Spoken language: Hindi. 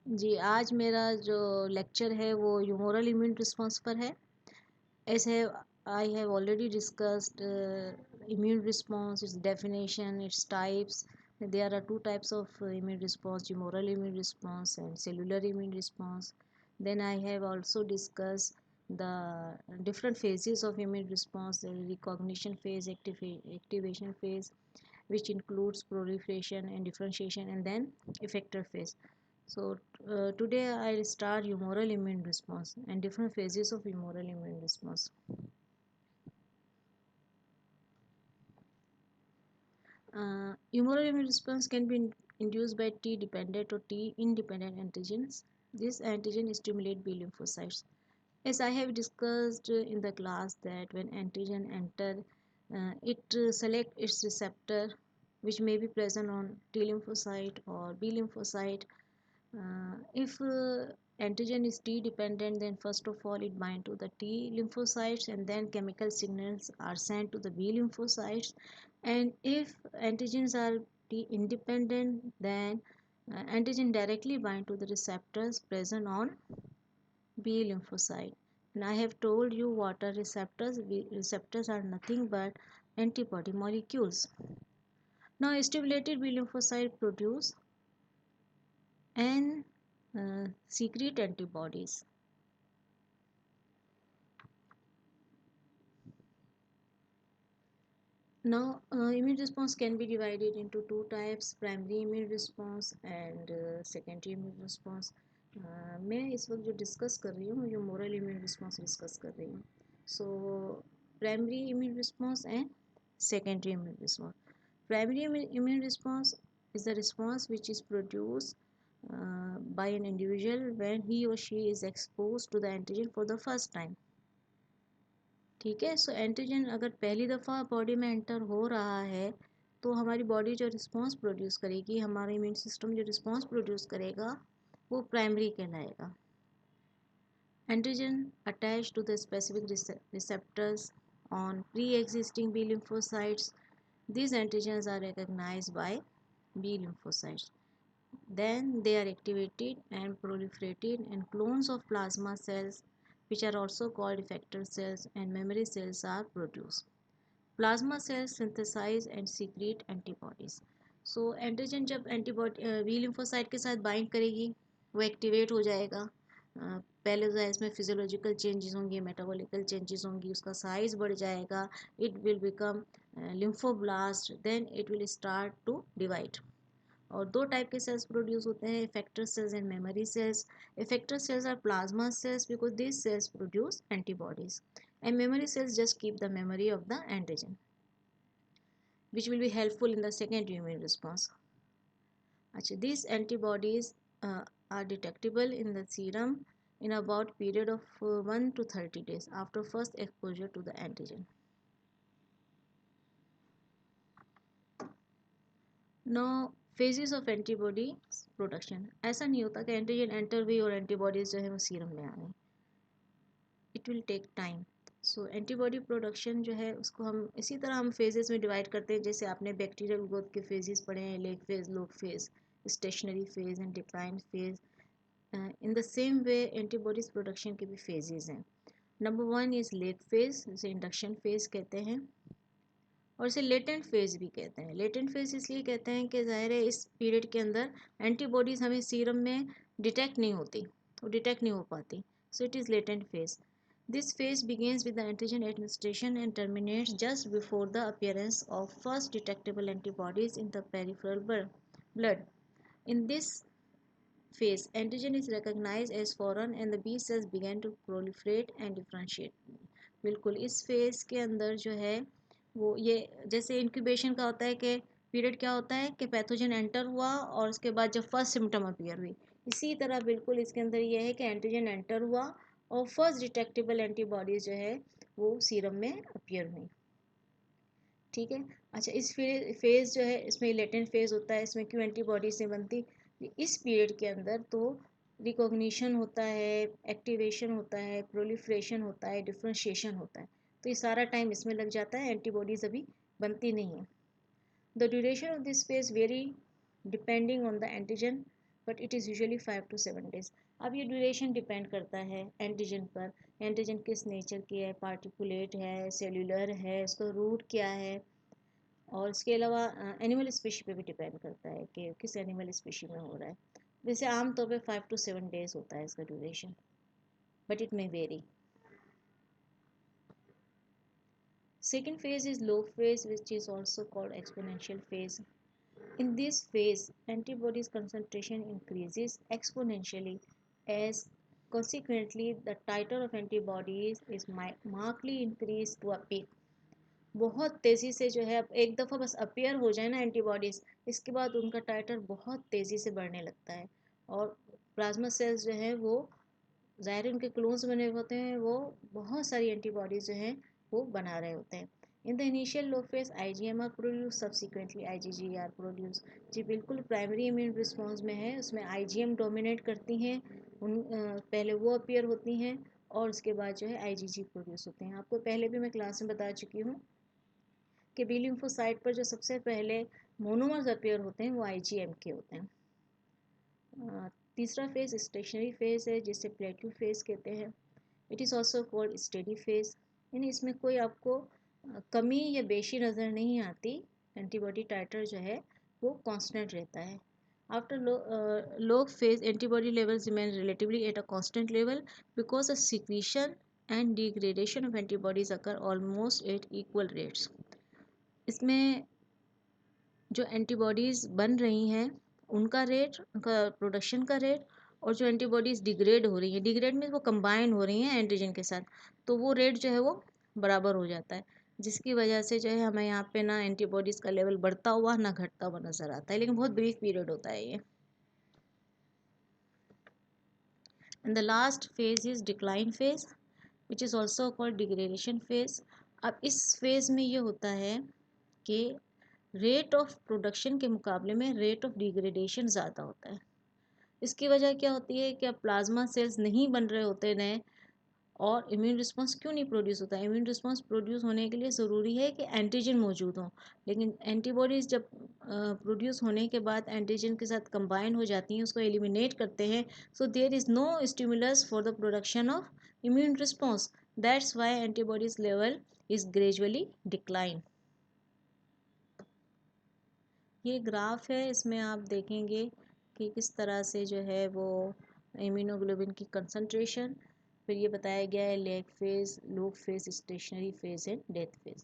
जी, आज मेरा जो लेक्चर है वो ह्यूमरल इम्यून रिस्पॉन्स पर है। As have I have already discussed immune response, its definition, its types. There are two types of immune response: humoral immune response and cellular immune response. Then I have also discussed the different phases of immune response: the recognition phase, activation phase, which includes proliferation and differentiation, and then effector phase. So today I'll start humoral immune response and different phases of humoral immune response. Humoral immune response can be induced by T-dependent or T-independent antigens. This antigen stimulate B lymphocytes. As I have discussed in the class that when antigen enter, it select its receptor, which may be present on T lymphocyte or B lymphocyte. If antigen is T dependent, then first of all it bind to the T lymphocytes, and then chemical signals are sent to the B lymphocytes. And if antigens are T independent, then antigen directly bind to the receptors present on B lymphocyte. And I have told you what are receptors. Receptors are nothing but antibody molecules. Now stimulated B lymphocyte produce and secrete antibodies. Now, immune response can be divided into two types: primary immune response and secondary immune response. मैं इस वक्त जो डिस्कस कर रही हूँ, जो मोरल इम्यून रिस्पॉन्स डिस्कस कर रही हूँ. So primary immune response and secondary immune response. Primary immune response is the response which is produced by an individual when he or she is exposed to the antigen for the first time. ठीक है. सो एंटीजन अगर पहली दफ़ा बॉडी में एंटर हो रहा है तो हमारी बॉडी जो रिस्पॉन्स प्रोड्यूस करेगी, हमारा इम्यून सिस्टम जो रिस्पॉन्स प्रोड्यूस करेगा वो प्राइमरी कहलाएगा. Antigen attach to the specific receptors on pre-existing B lymphocytes. These antigens are recognized by B lymphocytes. Then they are activated and proliferated, and clones of plasma cells, which are also called effector cells, and memory cells are produced. Plasma cells synthesize and secrete antibodies. So antigen जब एंटीबॉडी बी लिम्फोसाइट के साथ बाइंड करेगी वो एक्टिवेट हो जाएगा. पहले तो इसमें फिजियोलॉजिकल चेंजेस होंगे, मेटाबॉलिकल चेंजेस होंगी, उसका साइज बढ़ जाएगा, it will become lymphoblast, then it will start to divide. और दो टाइप के सेल्स प्रोड्यूस होते हैं: effector cells and memory cells. Effector cells are plasma cells because this cells produce antibodies, and memory cells just keep the memory of the antigen, which will be helpful in the secondary immune response. Achha, these antibodies are detectable in the serum in about period of 1 to 30 days after first exposure to the antigen. Now phases of antibody production. ऐसा नहीं होता कि एंटीजन एंटर हुई और एंटीबॉडीज जो है वो सीरम में आ गई. It will take time. So antibody production जो है उसको हम इसी तरह हम फेजेस में डिवाइड करते हैं. जैसे आपने बैक्टीरियल ग्रोथ के फेजेस पढ़े हैं: लेग फेज, लोग phase, stationary phase and decline phase. In the same way antibodies production के भी फेजेस हैं. नंबर 1 इज़ लेग फेज, जिसे इंडक्शन फेज कहते हैं, और इसे लेटेंट फेज भी कहते हैं. लेटेंट फेज इसलिए कहते हैं कि ज़ाहिर है इस पीरियड के अंदर एंटीबॉडीज़ हमें सीरम में डिटेक्ट नहीं होती, वो डिटेक्ट नहीं हो पाती. So it is latent phase. This phase begins with the antigen administration and terminates just before the appearance of first detectable antibodies in the peripheral blood. In this phase, antigen is recognized as foreign and the B cells begin to proliferate and differentiate. बिल्कुल इस फेज़ के अंदर जो है वो ये जैसे इंक्यूबेशन का होता है कि पीरियड क्या होता है कि पैथोजन एंटर हुआ और उसके बाद जब फर्स्ट सिम्टम अपीयर हुई, इसी तरह बिल्कुल इसके अंदर ये है कि एंटीजन एंटर हुआ और फर्स्ट डिटेक्टेबल एंटीबॉडीज जो है वो सीरम में अपीयर हुई. ठीक है. अच्छा, इस फेज़ जो है इसमें लेटेंट फेज़ होता है. इसमें क्यों एंटीबॉडी से बनती? इस पीरियड के अंदर तो रिकॉग्निशन होता है, एक्टिवेशन होता है, प्रोलिफरेशन होता है, डिफ्रेंशिएशन होता है. तो ये सारा टाइम इसमें लग जाता है, एंटीबॉडीज़ अभी बनती नहीं है. The duration of this phase very depending on the antigen but it is usually 5 to 7 days। अब ये ड्यूरेशन डिपेंड करता है एंटीजन पर, एंटीजन किस नेचर की है, पार्टिकुलेट है, सेल्यूलर है, इसका रूट क्या है, और इसके अलावा एनिमल स्पीशी पे भी डिपेंड करता है कि किस एनिमल स्पीशी में हो रहा है। वैसे आमतौर पे 5 to 7 days होता है इसका duration, but it may very. Second phase is log phase, which is also called exponential phase. In this phase, antibodies concentration increases exponentially, as consequently the titer of antibodies is markedly increased to a peak. बहुत तेज़ी से जो है, अब एक दफ़ा बस अपीयर हो जाए ना एंटीबॉडीज़, इसके बाद उनका टाइटर बहुत तेज़ी से बढ़ने लगता है, और प्लाज्मा सेल्स जो है वो ज़ाहिर उनके क्लोन्स बने हुए होते हैं, वो बहुत सारी एंटीबॉडीज़ जो हैं वो बना रहे होते हैं। In the initial low phase IgM are produce, subsequently IgG are produce. जी बिल्कुल प्राइमरी इम्यून रिस्पॉन्स में है, उसमें IgM डोमिनेट करती हैं, पहले वो अपीयर होती हैं और उसके बाद जो है IgG प्रोड्यूस होते हैं। आपको पहले भी मैं क्लास में बता चुकी हूँ कि बी लिम्फोसाइट पर जो सबसे पहले मोनोमर्स अपीयर होते हैं वो IgM के होते हैं। तीसरा फेज स्टेशनरी फेज है, जिसे प्लेट्यू फेज कहते हैं। It is also called steady phase, यानी इसमें कोई आपको कमी या बेशी नज़र नहीं आती, एंटीबॉडी टाइटर जो है वो कांस्टेंट रहता है। After log phase antibody levels remain relatively at a constant level because the secretion and degradation of antibodies occur almost at equal rates। इसमें जो एंटीबॉडीज़ बन रही हैं उनका रेट, उनका प्रोडक्शन का रेट, और जो एंटीबॉडीज़ डिग्रेड हो रही हैं, डिग्रेड में वो कंबाइन हो रही हैं एंटीजन के साथ, तो वो रेट जो है वो बराबर हो जाता है, जिसकी वजह से जो है हमें यहाँ पे ना एंटीबॉडीज़ का लेवल बढ़ता हुआ ना घटता हुआ नज़र आता है, लेकिन बहुत ब्रीफ पीरियड होता है ये। And the last phase is decline phase, which is also called degradation phase. अब इस फेज में ये होता है कि रेट ऑफ प्रोडक्शन के मुकाबले में रेट ऑफ डिग्रेडेशन ज़्यादा होता है। इसकी वजह क्या होती है कि अब प्लाज्मा सेल्स नहीं बन रहे होते नए, और इम्यून रिस्पांस क्यों नहीं प्रोड्यूस होता है? इम्यून रिस्पांस प्रोड्यूस होने के लिए ज़रूरी है कि एंटीजन मौजूद हो, लेकिन एंटीबॉडीज़ जब प्रोड्यूस होने के बाद एंटीजन के साथ कंबाइन हो जाती हैं, उसको एलिमिनेट करते हैं, so there is no stimulus for the production of immune response, that's why antibodies level is gradually decline. ये ग्राफ है, इसमें आप देखेंगे कि किस तरह से जो है वो इम्यूनोग्लोबिन की कंसंट्रेशन, फिर ये बताया गया है लेग फेज, लोग phase, stationary phase and death phase.